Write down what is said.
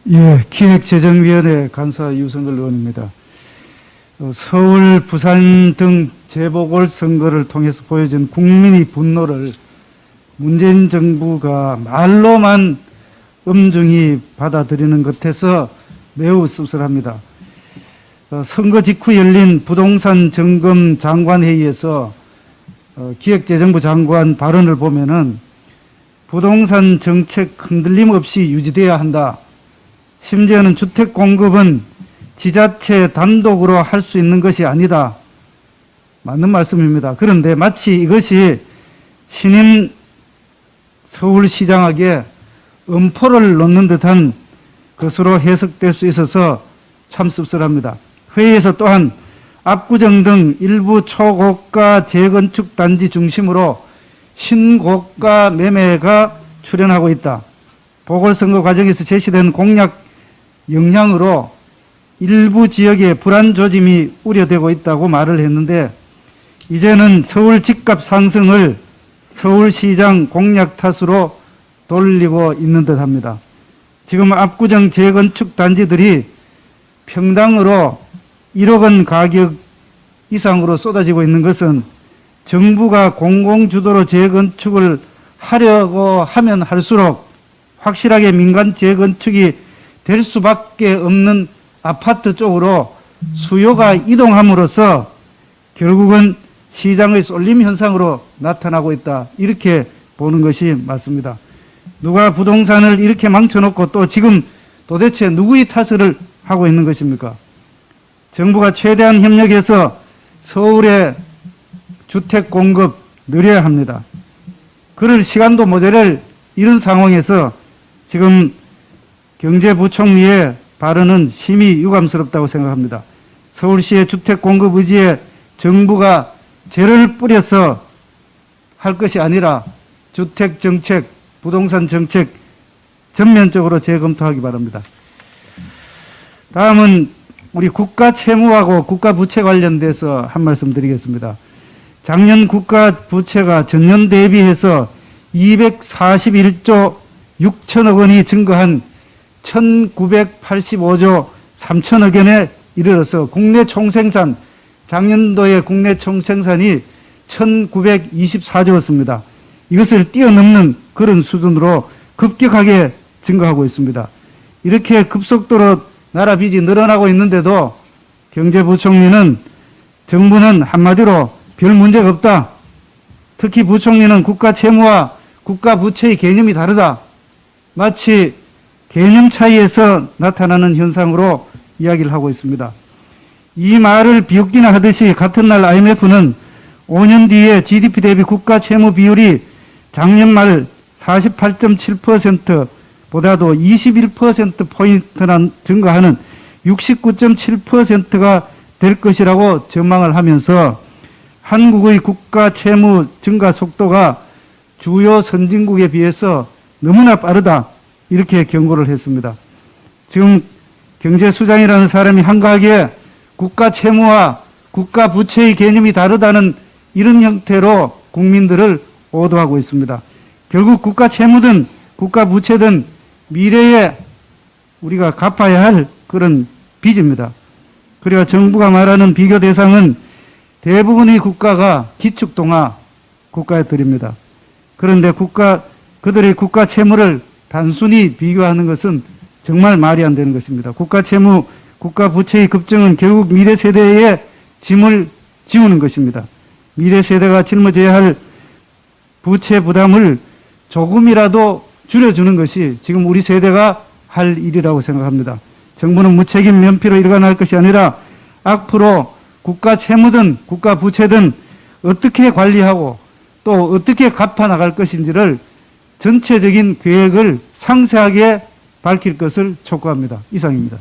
예, 기획재정위원회 간사 유성걸 의원입니다. 서울, 부산 등 재보궐선거를 통해서 보여준 국민의 분노를 문재인 정부가 말로만 엄중히 받아들이는 것에서 매우 씁쓸합니다. 선거 직후 열린 부동산 점검 장관회의에서 기획재정부 장관 발언을 보면은 부동산 정책 흔들림 없이 유지돼야 한다. 심지어는 주택 공급은 지자체 단독으로 할 수 있는 것이 아니다. 맞는 말씀입니다. 그런데 마치 이것이 신임 서울시장에게 엄포를 놓는 듯한 것으로 해석될 수 있어서 참 씁쓸합니다. 회의에서 또한 압구정 등 일부 초고가 재건축 단지 중심으로 신고가 매매가 출현하고 있다. 보궐선거 과정에서 제시된 공약 영향으로 일부 지역에 불안 조짐이 우려되고 있다고 말을 했는데, 이제는 서울 집값 상승을 서울시장 공약 탓으로 돌리고 있는 듯합니다. 지금 압구정 재건축 단지들이 평당으로 1억 원 가격 이상으로 쏟아지고 있는 것은 정부가 공공주도로 재건축을 하려고 하면 할수록 확실하게 민간 재건축이 될 수밖에 없는 아파트 쪽으로 수요가 이동함으로써 결국은 시장의 쏠림 현상으로 나타나고 있다. 이렇게 보는 것이 맞습니다. 누가 부동산을 이렇게 망쳐놓고 또 지금 도대체 누구의 탓을 하고 있는 것입니까? 정부가 최대한 협력해서 서울의 주택 공급 늘려야 합니다. 그럴 시간도 모자랄 이런 상황에서 지금 경제부총리의 발언은 심히 유감스럽다고 생각합니다. 서울시의 주택 공급 의지에 정부가 죄를 뿌려서 할 것이 아니라 주택 정책, 부동산 정책 전면적으로 재검토하기 바랍니다. 다음은 우리 국가 채무하고 국가 부채 관련돼서 한 말씀 드리겠습니다. 작년 국가 부채가 전년 대비해서 241조 6천억 원이 증가한 1985조 3천억 원에 이르러서 국내 총생산, 작년도의 국내 총생산이 1924조였습니다. 이것을 뛰어넘는 그런 수준으로 급격하게 증가하고 있습니다. 이렇게 급속도로 나라 빚이 늘어나고 있는데도 경제부총리는 정부는 한마디로 별 문제가 없다. 특히 부총리는 국가 채무와 국가 부채의 개념이 다르다. 마치 개념 차이에서 나타나는 현상으로 이야기를 하고 있습니다. 이 말을 비웃기나 하듯이 같은 날 IMF는 5년 뒤에 GDP 대비 국가 채무 비율이 작년 말 48.7%보다도 21%포인트나 증가하는 69.7%가 될 것이라고 전망을 하면서 한국의 국가 채무 증가 속도가 주요 선진국에 비해서 너무나 빠르다. 이렇게 경고를 했습니다. 지금 경제수장이라는 사람이 한가하게 국가 채무와 국가 부채의 개념이 다르다는 이런 형태로 국민들을 오도하고 있습니다. 결국 국가 채무든 국가 부채든 미래에 우리가 갚아야 할 그런 빚입니다. 그래야 정부가 말하는 비교 대상은 대부분의 국가가 기축동화 국가들입니다. 그런데 그들의 국가 채무를 단순히 비교하는 것은 정말 말이 안 되는 것입니다. 국가 채무, 국가 부채의 급증은 결국 미래 세대의 짐을 지우는 것입니다. 미래 세대가 짊어져야 할 부채 부담을 조금이라도 줄여주는 것이 지금 우리 세대가 할 일이라고 생각합니다. 정부는 무책임 면피로 일관할 것이 아니라 앞으로 국가 채무든 국가 부채든 어떻게 관리하고 또 어떻게 갚아 나갈 것인지를 전체적인 계획을 상세하게 밝힐 것을 촉구합니다. 이상입니다.